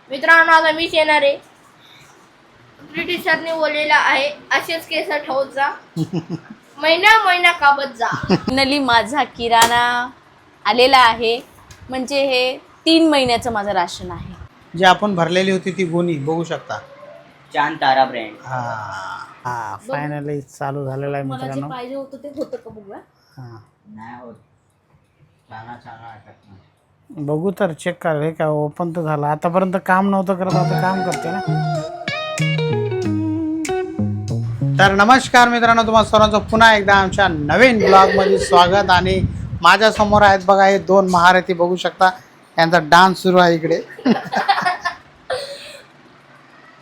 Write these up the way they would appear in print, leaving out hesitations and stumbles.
मित्रांनो आता मीच येणार आहे. ब्रिटिशांनी बोललेला आहे असेच केस ठेवत जा महिना काबत जा. फायनली माझा किराणा आलेला आहे. म्हणजे हे 3 महिन्याचं माझं राशन आहे. जी आपण भरलेली होती ती गोणी बघू शकता. चांद तारा ब्रँड. हा फायनली चालू झालेला आहे मला जे मित्रांनो. पाहिजे होतं ते होतं का बघूया. हा नाही होत. चांगला अटक नाही. बघू तर चेक कर. हे काय ओपन तर झालं. आतापर्यंत काम नव्हतं करत, आता काम करते ना. तर नमस्कार मित्रांनो, तुम्हाला सर्वांचं पुन्हा एकदा आमच्या नवीन ब्लॉगमध्ये स्वागत. आणि माझ्या समोर आहेत बघा हे दोन महारथी, बघू शकता यांचा डान्स सुरू आहे इकडे.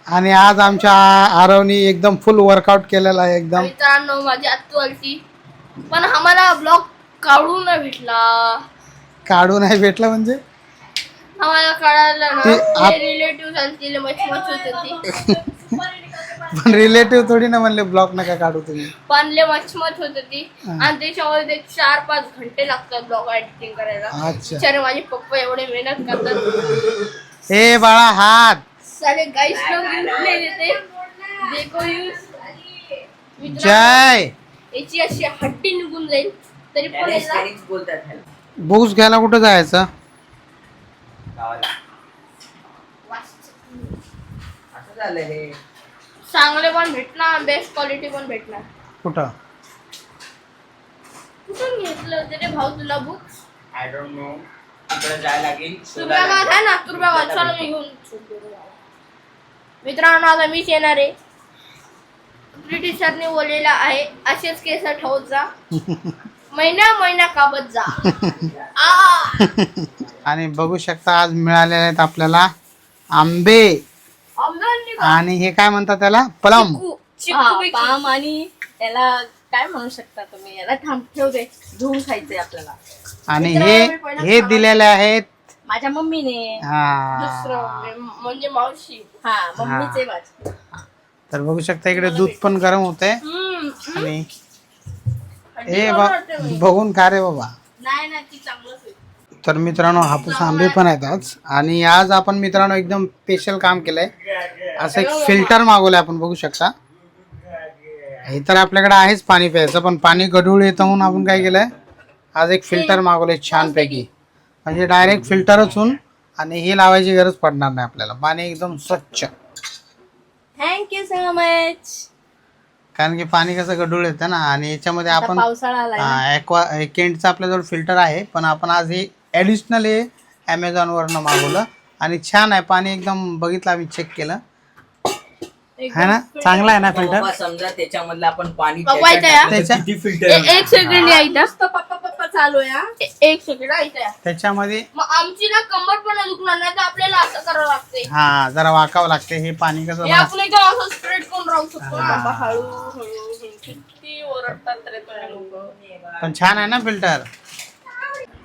आणि आज आमच्या आरवनी एकदम फुल वर्कआउट केलेला आहे एकदम. मित्रांनो माझी आत्तू आलती पण आम्हाला ब्लॉग काढून नाही भेटला. काढू नाही भेटलं म्हणजे आम्हाला कळालं ते ना रिलेटिव्ह आलती मच होती पण रिलेटिव्ह थोडी ना म्हणले ब्लॉग नका काढू तुम्ही. पण लय मच होती ती. आणि त्याच्यामध्ये 4-5 घंटे लागतात ब्लॉग एडिटिंग करायला. अच्छा. बिचारे माझे पप्पा एवढे मेहनत करतात. ए बाळा हात. सारे गाइस लोग यूज नाही देते. देखो यूज जय. याची अशी हड्डी निघून जाईल तरी पण याला त्यानेच बोलतात ह्याला. बुक्स घ्यायला कुठं जायचं? गावाला. असं झालं हे. चांगले पण भेटणार, बेस्ट क्वालिटी पण भेटणार. कुठं? कुठून घेतलं होते रे भाऊ तुला बुक्स? I don't know. तिकडे जायला लागेल. तुर्ब्यागाव आहे ना, तुर्ब्यागाव. चला मी घेऊन मित्रांनो आता मीच येणार आहे. ब्रिटिशांनी बोललेला आहे असेच केस ठेवत जा महिना काबत जा. आणि बघू शकता आज मिळालेले आहेत आपल्याला आंबे. आणि हे काय म्हणतात त्याला? प्लम. पाम. आणि याला काय म्हणू शकता तुम्ही, याला थांब ठेव दे, धुवून खायचंय आपल्याला. आणि हे दिलेले आहेत माझ्या मम्मीने. दुसरं म्हणजे मावशी. हा मम्मीचे माझे. तर बघू शकता इकडे दूध पण गरम होते. आणि हे बघून खा रे बाबा. नाही ना ती चांगलंच आहे. तर मित्रांनो हापूस आंबे पण आहेत आज. आणि आज आपण मित्रांनो एकदम स्पेशल काम केलंय. असं एक फिल्टर मागवलंय आपण, बघू शकता. हे तर आपल्याकडे आहेच पाणी प्यायचं, पण पाणी गढूळ येतं म्हणून आपण काय केलंय आज एक फिल्टर मागवलंय छानपैकी. म्हणजे डायरेक्ट फिल्टरच होऊन आणि हे लावायची गरज पडणार नाही आपल्याला. पाणी एकदम स्वच्छ. Thank you so much. कारण की पाणी कसं गढूळ येतं ना. आणि याच्यामध्ये आपण पावसाळा आलाय. केंटचं आपल्याजवळ फिल्टर आहे, पण आपण आज हे ॲडिशनल हे ॲमेझॉनवरनं मागवलं. आणि छान आहे पाणी एकदम. बघितलं, आम्ही चेक केलं है ना. चांगला आहे ना फिल्टर. बाबा समजा त्याच्यामधलं आपण पाणी बाबा इथे या. त्याच्यात किती फिल्टर एक सेकंड या इथं. पप्पा चालू आहे. एक सेकंड इथं या. त्याच्यामध्ये मग आमची ना कंबर पण दुखणार नाही तर आपल्याला असं करावं लागते. हा जरा वाकावं लागते. हे पाणी कसं हे आपण एकदम असं स्ट्रेट करून राहू शकतो. बाबा हळू किती ओरडतात रे तुम्ही लोक. पण छान आहे ना फिल्टर.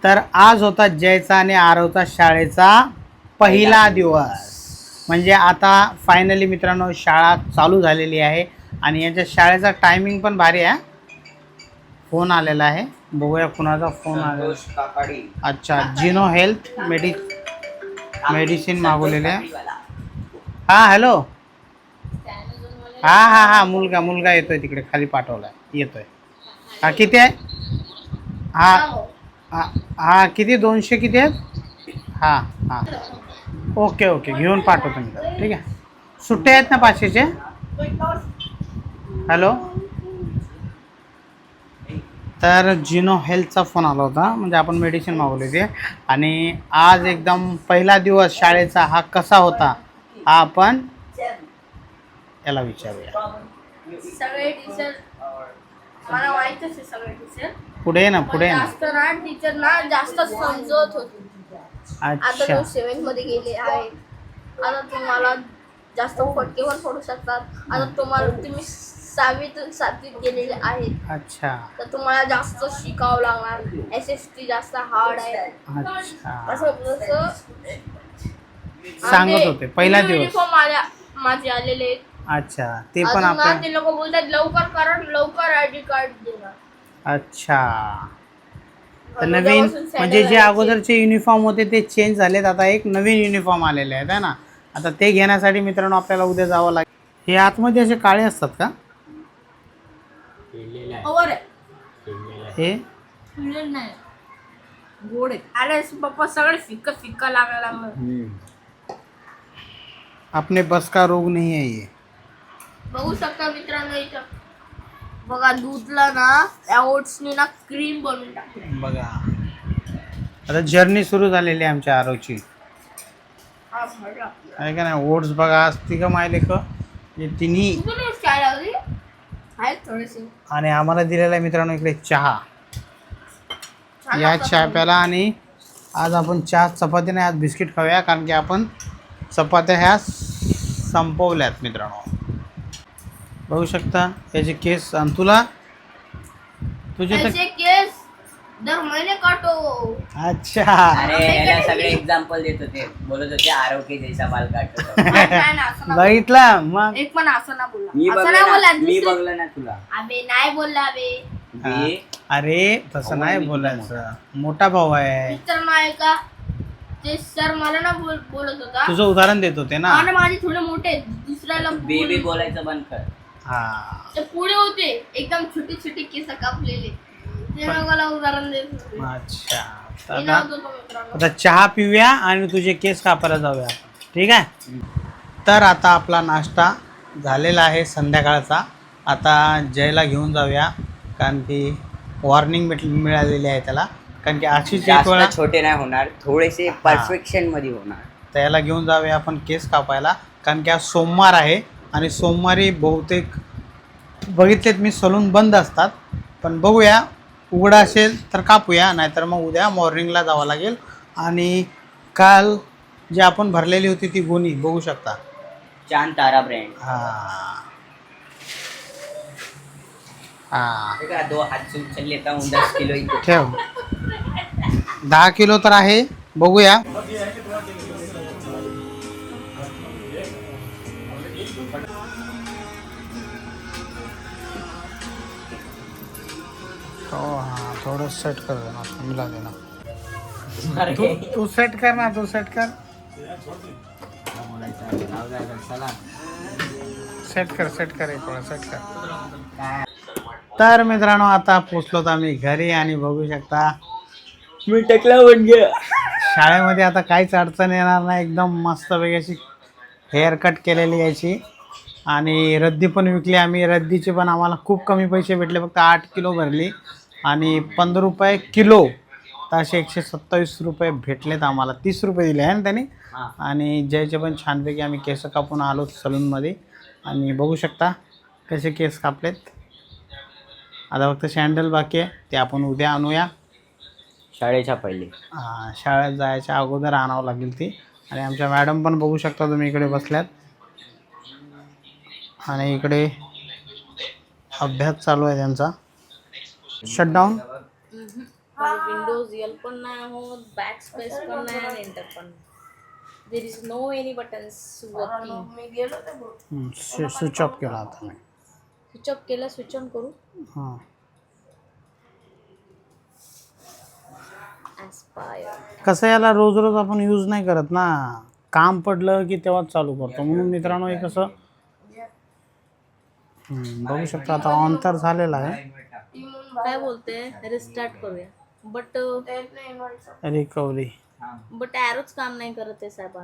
तर आज होता जयचा आणि आरवचा शाळेचा पहिला दिवस. म्हणजे आता फायनली मित्रांनो शाळा चालू झालेली आहे. आणि यांच्या शाळेचा टायमिंग पण भारी आहे. फोन आलेला आहे, बघूया कुणाचा फोन आलेला. काकाडी. अच्छा, जिनो हेल्थ मेडिसिन मागवलेले आहे. हां हॅलो. हा मुलगा येतोय तिकडे खाली, पाठवलाय, येतोय. हा किती आहे? हा किती? 200 किती आहेत? हां ओके घेऊन पाठवतो मी तर. ठीक आहे. सुट्टे आहेत ना 500चे? हॅलो. तर जिनो हेल्थचा फोन आला होता. म्हणजे आपण मेडिसिन मागवली होती. आणि आज एकदम पहिला दिवस शाळेचा हा कसा होता हा आपण याला विचारूया. सगळे टीचर मला माहितच आहे. सगळे टीचर पुढे ना जास्त ना टीचर ना जास्त समजत होते. आता अच्छा. तो 7th मध्ये गेले आहेत. आता तुम्हाला जास्त फटके पण पडू शकतात. आता तुम्ही 6वीतून 7वीत गेलेले आहेत. अच्छा. तर तुम्हाला जास्त शिकावं लागणार. SST जास्त हार्ड आहे. अच्छा असं सांगत होते पहिला दिवस. युनिफॉर्म माझे आलेले आहेत. अच्छा ते पण अजून ना आपण. ते लोक बोलतात लवकर करा, लवकर आयडी कार्ड देणार. अच्छा. तर नवीन म्हणजे जे अगोदरचे युनिफॉर्म होते ते चेंज झालेत. आता एक नवीन युनिफॉर्म आलेले आहेत है ना. आता ते घेण्यासाठी मित्रांनो आपल्याला उद्या जावं लागेल. हे आतमध्ये असे काळे असतात का केलेलं आहे, ओवर आहे. केलेलं आहे. हे? पिळलेलं नाही. गोड आहे. अरे पप्पा सगळे फिक्का फिक्का लागायला लागलं. आपने बस का रोग नहीं है ये. बघू शकता मित्रांनो इथं बघा दूधला ना या ओट्सनी ना क्रीम बनवून टाकली. बघा आता जर्नी सुरू झालेली आहे आमच्या आरोची. हा भरला. आहे का नाही. ओट्स बघा आज तिघं मायले क हे तिन्ही तुम्ही नाही काय लागली आहेत थोडेसे. आणि आम्हाला दिलेला आहे मित्रांनो इकडे चहा. छान या लागतात चहा प्याला आणि आज आपण चहा चपाती नाही आज बिस्किट खाऊया कारण की आपण चपात्या ह्या संपवल्यात मित्रांनो. बघू शकता याचे केस. आणि तुला तुझे तर ऐसे केस दर महिने काटो. अच्छा अरे याला सगळे एक्झाम्पल देत होते, बोलत होते आरोग्य जैसा बाल काटतो. नाही ना, असं ना बघितला मग. बोल. एक पण असं ना बोलला. मी असं नाही बोलला. बघलं मी दुसरं- बघलं ना तुला. अबे नाही बोलला अबे. मी अरे तसं नाही बोलायचं. मोठा भाऊ आहे. मित्र नाही का ते सर मला ना बोलत होता. तुझं उदाहरण देत होते ना. आणि माझे थोडे मोठे आहेत. दुसऱ्याला बेबी बोलायचं बंद कर. हा ते पुढे होते एकदम छोटी छोटी केस कापलेले. ते मला उदाहरण देत होते. अच्छा हे आता नव्हतं तो मित्रांनो. आता चहा पिऊया आणि तुझे केस कापायला जाऊया आपण. ठीक आहे. तर आता आपला नाश्ता झालेला आहे संध्याकाळचा. आता जयला घेऊन जाऊया कारण की वॉर्निंग मिळालेली आहे त्याला. कारण की अशीच एक वेळा जास्त छोटे नाही होणार, थोडेसे परफेक्शन मध्ये होणार. त्याला घेऊन जाऊया आपण केस कापायला कारण की आज सोमवार आहे आणि सोमवारी बहुतेक बघितलेत मी सलून बंद असतात. पण बघूया उघडा असेल तर कापूया नाहीतर मग उद्या मॉर्निंगला जावं लागेल. आणि काल जी आपण भरलेली होती ती गोणी बघू शकता. चांद तारा ब्रँड. हां हां 2 हात से उचल लेता हूँ 10 किलो इको. ठेव. 10 किलो तर आहे. बघूया. हो हां थोडं सेट कर देना मिला देना. तू सेट कर ना. तू सेट कर. सेट कर एक वेळा सेट कर. तर मित्रांनो आता पोचलोत आम्ही घरी आणि बघू शकता मी टकला बन गया. शाळेमध्ये आता काहीच अडचण येणार नाही. एकदम मस्तपैकी अशी हेअर कट केलेली याची. आणि रद्दी पण विकली आम्ही. रद्दीचे पण आम्हाला खूप कमी पैसे भेटले. फक्त 8 किलो भरली आणि 15 रुपये किलो. तर असे 127 रुपये भेटलेत आम्हाला. 30 रुपये दिले आहे ना त्यांनी. आणि जयचे पण छानपैकी आम्ही केस कापून आलो सलूनमध्ये. आणि बघू शकता कसे केस कापलेत. आता फक्त सँडल बाकी आहे ते आपण उद्या आणूया. शाळेच्या पहिले शाळेत जायच्या अगोदर आणावं लागेल ती. आणि आमच्या मॅडम पण बघू शकता तुम्ही इकडे बसल्यात आणि इकडे अभ्यास चालू आहे त्यांचा. शटडाऊन विंडोज यल पण नाही होत, बॅक स्पेस पण नाही आणि एंटर पण. There is no any buttons working. मी गेलो ते बोल. स्विच ऑफ केला आता मी. स्विच ऑफ केला. स्विच ऑन करू. हां ॲस्पायर. कसं याला रोज रोज आपण यूज नाही करत ना. काम पडलं की तेव्हाच चालू करतो. म्हणून मित्रांनो हे कसं बघू शकता. आता ऑन तर झालेला आहे. काय बोलते रिस्टार्ट करूया. But recovery. ॲरोच काम नाही करत आहे साहेबा.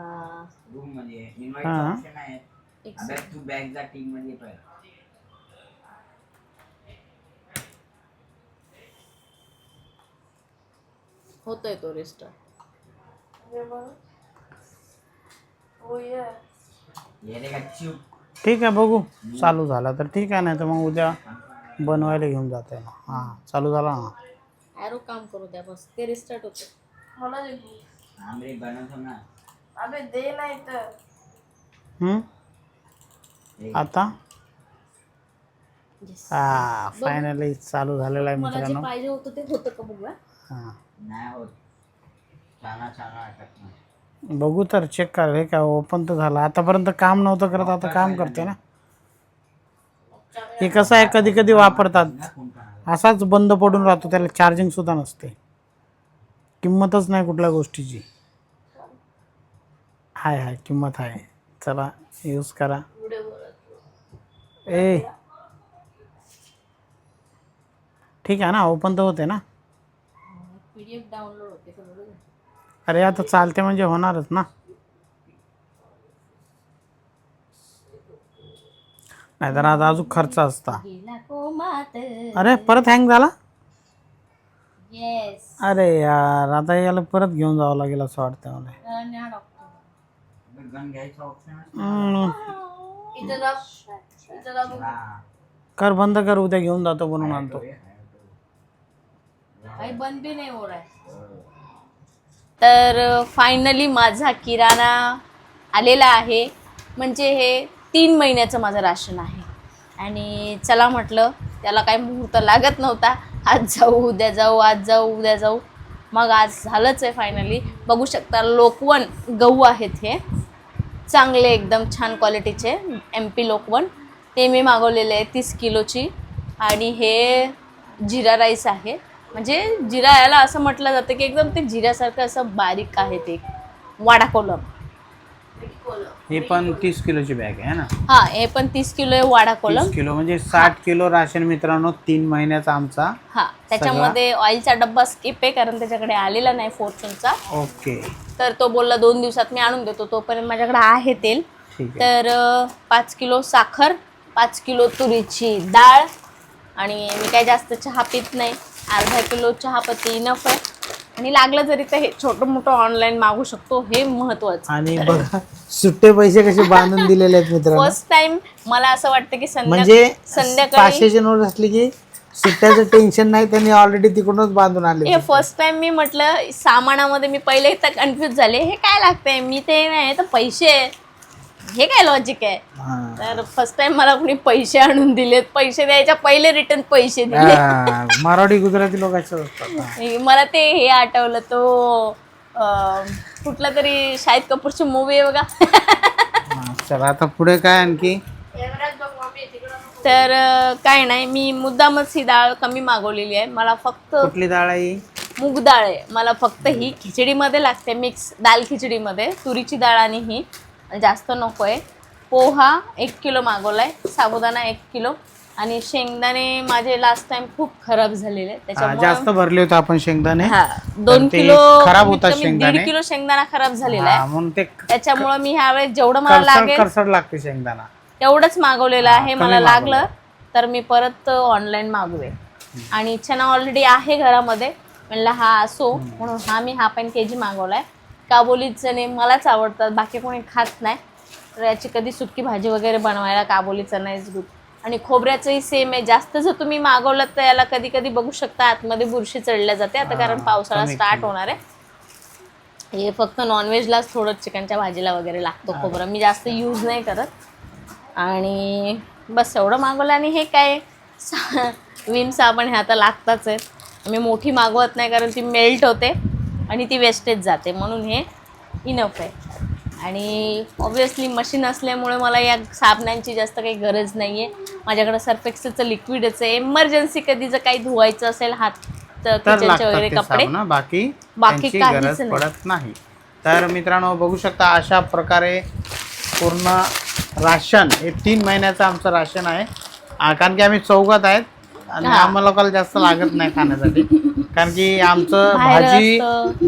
रूम मध्ये हां. इन्व्हाइट ऑप्शन आहे. अबे तू बॅग जा टीम मध्ये पण. होतोय तो रिस्टार्ट. ये रे गच्चू. ठीक आहे बघू. चालू झाला तर ठीक आहे. नाही तर मग उद्या बनवायला घेऊन जाते ना. हां चालू झाला ना. ॲरो काम करू द्या बस. ते रिस्टार्ट होते. मला दे. आमरे बनवतो ना. अबे दे नाही तर. आता फायनली चालू झालेला आहे मला जे मित्रांनो. पाहिजे होतं ते होतं का बघूया. हां नाही होत. चांगला अटक नाही. बघू तर चेक कर. हे काय ओपन तर झालं. आतापर्यंत काम नव्हतं करत आता काम करते ना. हे कसं आहे कधी कधी वापरतात असाच बंद पडून राहतो. त्याला चार्जिंग सुद्धा नसते. किंमतच नाही कुठल्या गोष्टीची. हाय किंमत आहे. चला यूज करा. व्हिडिओ बोलत. ए ठीक आहे ना, ओपन तर होते ना. PDF डाउनलोड होते सगळं. अरे आता चालते म्हणजे होणारच ना. नाहीतर आता अजून खर्च असता. गेला कोमात. अरे परत हँग झाला. येस. अरे यार आता याला परत घेऊन जावं लागेल असं वाटतं मला. गन घ्यायचा ऑप्शन इथं जा. इथं जा बघू. कर बंद कर, उद्या घेऊन जातो बनवून आणतो. काही बंद बी नाही हो रहा है. तर फायनली माझा किराणा आलेला आहे. म्हणजे हे 3 महिन्याचं माझं राशन आहे. आणि चला म्हटलं, त्याला काही मुहूर्त लागत नव्हता. आज जाऊ उद्या जाऊ, आज जाऊ उद्या जाऊ. मग आज झालंच आहे फायनली. बघू शकता लोकवन गहू आहेत हे, चांगले एकदम छान क्वालिटीचे MP लोकवन. ते मी मागवलेले आहे 30 किलोची. आणि हे जिरा राईस आहे. म्हणजे जिरा याला असं म्हटलं जातं की एकदम ते जिऱ्यासारखं असं बारीक आहे ते. वाडा कोलम. हे पण 30 किलोची बॅग आहे ना. हां, हे पण 30 किलो आहे वाडा कोलम. 30 किलो म्हणजे 60 किलो राशन मित्रांनो 3 महिन्याचा आमचा. हां, त्याच्यामध्ये ऑइलचा डब्बा स्किप आहे कारण त्याच्याकडे आलेला नाही फॉर्च्यूनचा. ओके तर तो बोलला 2 दिवसात मी आणून देतो, तोपर्यंत माझ्याकडे आहे तेल. ठीक आहे. तर 5 किलो साखर, 5 किलो तुरीची डाळ. आणि मी काय जास्त चहा पित नाही. अर्धा किलो चहापत्ती इनफ आहे. आणि लागलं जरी तर हे छोटं मोठं ऑनलाईन मागू शकतो, हे महत्वाचं. आणि बघा सुट्टे पैसे कसे बांधून दिलेले आहेत मित्रांनो. फर्स्ट टाइम मला असं वाटतं की म्हणजे संध्याकाळी 500ची नोट असली की सुट्ट्याचं टेन्शन नाही, त्यांनी ऑलरेडी तिकडूनच बांधून आले. हे फर्स्ट टाइम मी म्हटलं सामानामध्ये मी पहिले इथं कन्फ्यूज झाले, हे काय लागतंय, मी ते नाही तर पैसे, हे काय लॉजिक आहे. हां. तर फर्स्ट टाइम मला कोणी पैसे आणून दिलेत. पैसे द्यायच्या पहिले रिटर्न पैसे दिले. मराठी गुजराती लोकांचं असतात. मला ते हे आठवलं, तो कुठला तरी शाहिद कपूरची मूवी आहे बघा. हां, चला आता पुढे काय आणखी. कॅमेरात बघ मम्मी तिकडं. तर काय नाही, मी मुद्दामच ही डाळ कमी मागवलेली आहे. मला फक्त कुठली डाळ आहे ही? मूग डाळ आहे. मला फक्त ही खिचडीमध्ये लागते, मिक्स दाल खिचडीमध्ये. तुरीची डाळ आणि ही जास्त नको आहे. पोहा 1 किलो मागवला आहे. साबुदाणा 1 किलो. आणि शेंगदाणे माझे लास्ट टाइम खूप खराब झालेले, जास्त भरले होते आपण शेंगदाणे. 2 किलो खराब होता शेंगदाणे. 1.5 किलो शेंगदाणा खराब झालेला आहे. म्हणून ते त्याच्यामुळे मी ह्यावेळेस जेवढं मला लागेल करसड लागते शेंगदाणा, तेवढंच मागवलेलं आहे. कमी मला लागलं मागवलंय. तर मी परत ऑनलाईन मागवे. आणि चना ऑलरेडी आहे घरामध्ये, म्हणलं हा असो म्हणून हा पण KG मागवलाय. काबोली चणे मलाच आवडतात, बाकी कोणी खात नाही. तर याची कधी सुकी भाजी वगैरे बनवायला काबोली चणा इज गुड. आणि खोबऱ्याचंही सेम आहे. जास्त जर तुम्ही मागवलं तर याला कधी कधी बघू शकता आतमध्ये बुरशी चढल्या जाते आता, कारण पावसाळा स्टार्ट होणार आहे. हे फक्त नॉनव्हेजलाच थोडं चिकनच्या भाजीला वगैरे लागतो खोबरं, मी जास्त यूज नाही करत. आणि बस एवढं मागवलं. आणि हे काय विम साबण हे आता लागताच आहेत. मी मोठी मागवत नाही कारण ती मेल्ट होते आणि ती वेस्टेज जाते, म्हणून हे इनफ आहे. आणि ऑब्वियसली मशीन असल्यामुळे मला या साबणांची जास्त काही गरज नाही आहे. माझ्याकडं सर्फेक्सलचं लिक्विडच आहे. इमर्जन्सी कधी जर काही धुवायचं असेल हात किचनचे वगैरे कपडे, बाकी काहीच गरज पडत नाही. तर मित्रांनो बघू शकता अशा प्रकारे पूर्ण राशन हे 3 महिन्याचं आमचं राशन आहे. कारण की आम्ही चौघात आहेत आणि आम्हाला लोकांना जास्त लागत नाही खाण्यासाठी, कारण की आमचं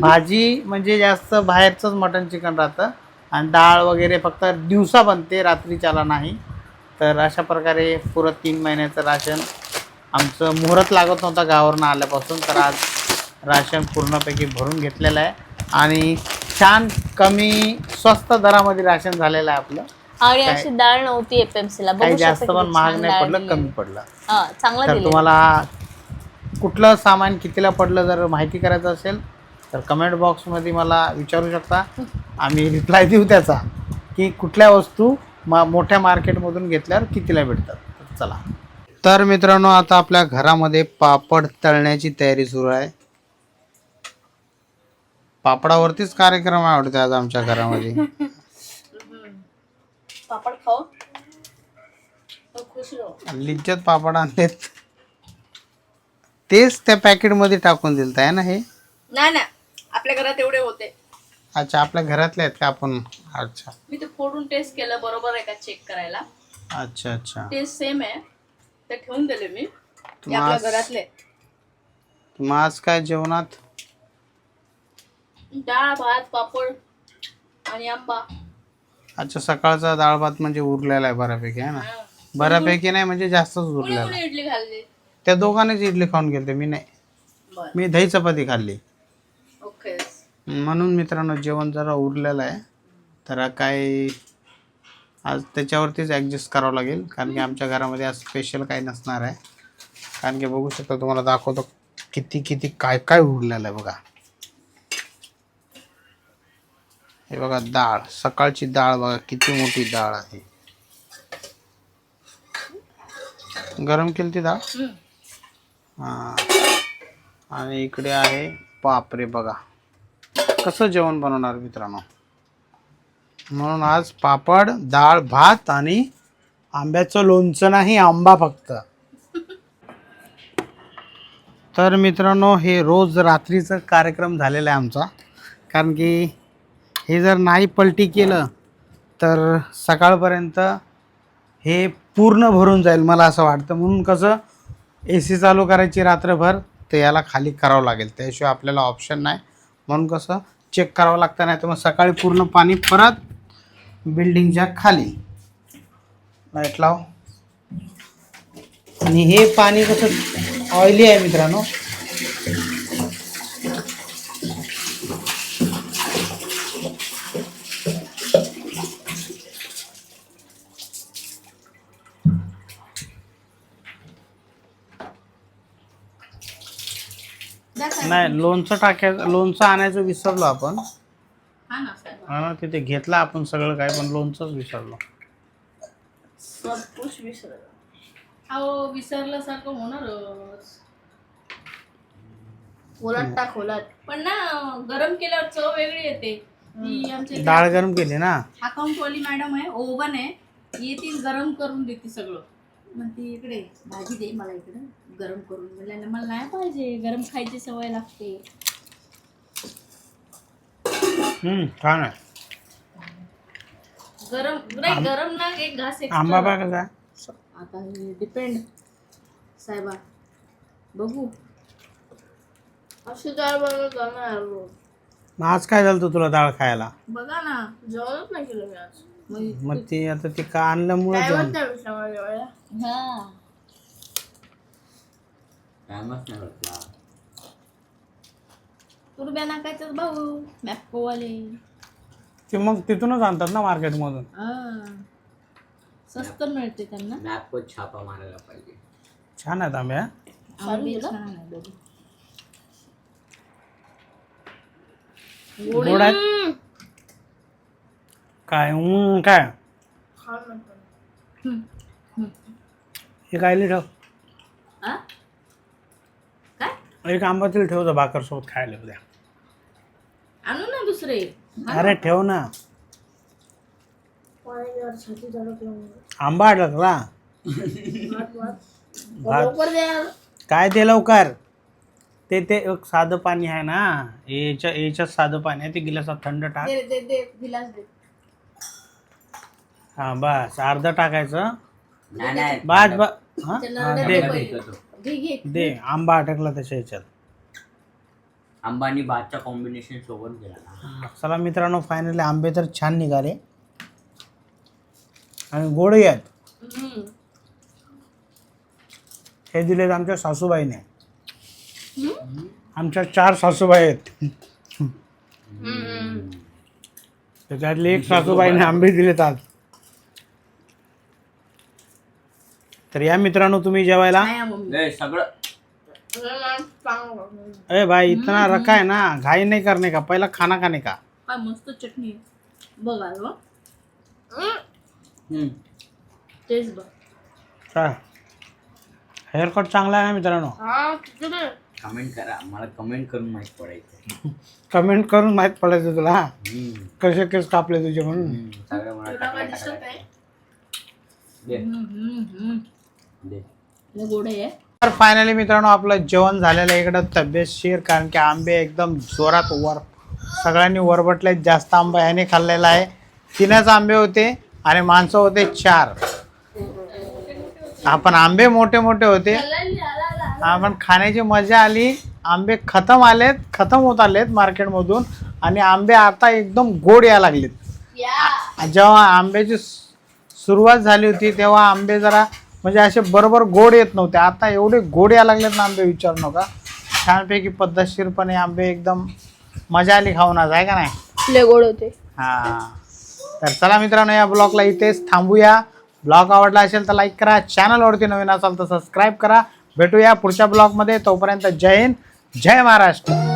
भाजी म्हणजे जास्त बाहेरचंच मटन चिकन राहतं. आणि डाळ वगैरे फक्त दिवसा बनते, रात्रीच्याला नाही. तर अशा प्रकारे पुरं 3 महिन्याचं राशन आमचं मुहूर्त लागत नव्हता गावावरून आल्यापासून. तर आज राशन पूर्णपैकी भरून घेतलेलं आहे आणि छान कमी स्वस्त दरामध्ये राशन झालेलं आहे आपलं. आणि अशी डाळ नव्हती FMCला, काही जास्त पण महाग नाही पडलं, कमी पडलं. चांगलं तर दिलं. तुम्हाला कुठलं सामान कितीला पडलं जर माहिती करायचं असेल तर कमेंट बॉक्समध्ये मला विचारू शकता. आम्ही रिप्लाय देऊ त्याचा की कुठल्या वस्तू मोठ्या मार्केटमधून घेतल्यावर कितीला भेटतात. चला, तर मित्रांनो आता आपल्या घरामध्ये पापड तळण्याची तयारी सुरू आहे. पापडावरतीच कार्यक्रम आवडते आज आमच्या घरामध्ये. पापड खाऊ तो खुश रहो. लिज्जत पापड आणलेत, तेच त्या पॅकेटमध्ये टाकून दिलत आहे ना. हे नाही आपल्या घरात एवढे होते. अच्छा आपल्या घरातले आहेत का आपण? अच्छा मी ते फोडून टेस्ट केलं बरोबर आहे का चेक करायला. अच्छा अच्छा. टेस्ट सेम आहे ते ठेवून दिले मी. ते मग आपल्या आज- घरातले. मग आज काय जेवणात? डाळ भात पापड आणि आंबा. अच्छा सकाळचा डाळ भात म्हणजे उरलेला आहे बऱ्यापैकी आहे ना? हा. बऱ्यापैकी नाही म्हणजे जास्तच कोणी उरलेला. कोणी इडली खाल्ली? त्या दोघांनीच इडली खाऊन गेले, मी नाही. बर मी दही चपाती खाल्ली. ओके. म्हणून मित्रांनो जेवण जरा उरलेलं आहे, तर काय आज त्याच्यावरतीच ॲडजस्ट करावं लागेल, कारण की आमच्या घरामध्ये आज स्पेशल काही नसणार आहे. कारण की बघू शकता, तुम्हाला दाखवतो किती किती काय काय उरलेलं आहे बघा. हे बघा डाळ, सकाळची डाळ बघा किती मोठी डाळ आहे. गरम केली ती डाळ. हां आणि इकडे आहे बापरे बघा कसं जेवण बनवणार मित्रांनो. म्हणून आज पापड डाळ भात आणि आंब्याचं लोणचं नाही, आंबा फक्त. तर मित्रांनो हे रोज रात्रीचा कार्यक्रम झालेला आहे आमचा, कारण की हे जर नाही पलटी केलं तर सकाळपर्यंत हे पूर्ण भरून जाईल मला असं वाटतं. म्हणून कसं AC चालू करायची रात्रभर, तर याला खाली करावं लागेल, त्याशिवाय आपल्याला ऑप्शन नाही. म्हणून कसं चेक करावं लागतं, नाही तर मग सकाळी पूर्ण पाणी परत बिल्डिंगच्या खाली. लाईट लाव. आणि हे पाणी कसं ऑइली आहे मित्रांनो. नाही लोणचं आणायचं विसरलो आपण. हा ना साहेब. हा ना, तिथे घेतलं आपण सगळं काय, पण लोणचंच विसरलो. सब कुछ विसरलं. अहो विसरल्यासारखं होणारच. उलट टाक उलट. पण ना गरम केल्यावर चव वेगळी येते. ती आमच्या इथे डाळ गरम केली ना. अकाउंट वाली मॅडम आहे, ओव्हन आहे, येतील गरम करून देते सगळं. म्हणते इकडे भाजी दे मला, इकडे गरम करून. म्हणलं मला नाही पाहिजे, गरम खायची सवय लागते. छान आहे. गरम नाही, गरम ना एक घास आंबा extra. बा कसा आहे? आता हे डिपेंड साहेबा, बघू. अशी डाळ बनवत जाणार रोज. मग आज काय झालं तुला डाळ खायला? बघा ना. जेवणच नाही केलं मी आज. मग ते आता ते का आणल्यामुळे काय जेवण. म्हणता विषयावर जेवायला? हा टाइमच नाही भेटला. तुरब्या नाकायचं भाऊ मॅपकोवाले. ते मग तिथूनच आणतात ना मार्केटमधून. स्वस्त मिळते त्यांना. मॅप छापा मारायला पाहिजे. छान आहेत आंब्या. आंबे छान आहे बघू. गोड आहेत काय? काय खाऊ नका. हे कायली ठेव. आ? काय एक आंबा तरी ठेव भाकर सोबत खायला उद्या. आणू ना दुसरे. अरे ठेव ना. पाणी जरा छाती धडकलं म्हणून. आंबा अडकला. भात भात. भात लवकर द्या. काय ते लवकर. ते एक साधं पाणी आहे ना, याच्यात साधं पाणी आहे, ते गिलासात थंड टाक. दे दे दे गिलास दे. हा बस अर्ध टाकायचं. नाही नाही बस बस. हा नरड्यात दे दे दे घे घे. दे. आंबा अटकला त्याच्या ह्याच्यात. अंबानी भातचा कॉम्बिनेशन सोबत गेला ना. चला मित्रांनो, फायनली आंबे तर छान निघाले आणि गोडही आहेत. हे दिलेत आमच्या सासूबाईने. आमच्या 4 सासूबाई आहेत, त्याच्यातली एक सासूबाईने आंबे दिलेत आज. तर या मित्रांनो तुम्ही जेवायला. नाही मम्मी. लय सगळं चांगलं. अरे भाई इतना रखा है ना, घाई नहीं करने का, पहला खाना खाने का. काय मस्त चटणी आहे. बघा टेस्ट बघ. काय हेअरकट चांगला आहे ना मित्रांनो. हा किती दे. कमेंट करा, मला कमेंट करून माहित पडायचं. कमेंट करून माहित पडायचं तुला हम्म. कसे केस कापले तुझे म्हणून. सगळं मला तुला काय टाकायला दिसत टाकायला. नाही? दे दे. लय गोड आहे. तर फायनली मित्रांनो आपलं जेवण झालेलं आहे. इकडं तब्येतशीर, कारण की आंबे एकदम जोरात सगळ्यांनी वरबटले जास्त आंबा याने खाल्लेला आहे. 3च आंबे होते आणि माणसं होते 4. आपण आंबे मोठे मोठे होते, आपण खाण्याची मजा आली. आंबे खतम होत आलेत मार्केटमधून आणि आंबे आता एकदम गोड यायला लागलेत. जेव्हा आंब्याची सुरुवात झाली होती तेव्हा आंबे जरा म्हणजे असे बरोबर गोड येत नव्हते. आता एवढे गोड यायला लागलेत ना आंबे विचारू नका. छानपैकी पद्धतशीरपणे आंबे एकदम मजा आली खाऊन आज, आहे का नाही? लय गोड होते. हां, तर चला मित्रांनो, या ब्लॉगला इथेच थांबूया. ब्लॉग आवडला असेल तर लाईक करा, चॅनलवरती नवीन असाल तर सबस्क्राईब करा. भेटूया पुढच्या ब्लॉगमध्ये. तोपर्यंत जय हिंद, जय महाराष्ट्र.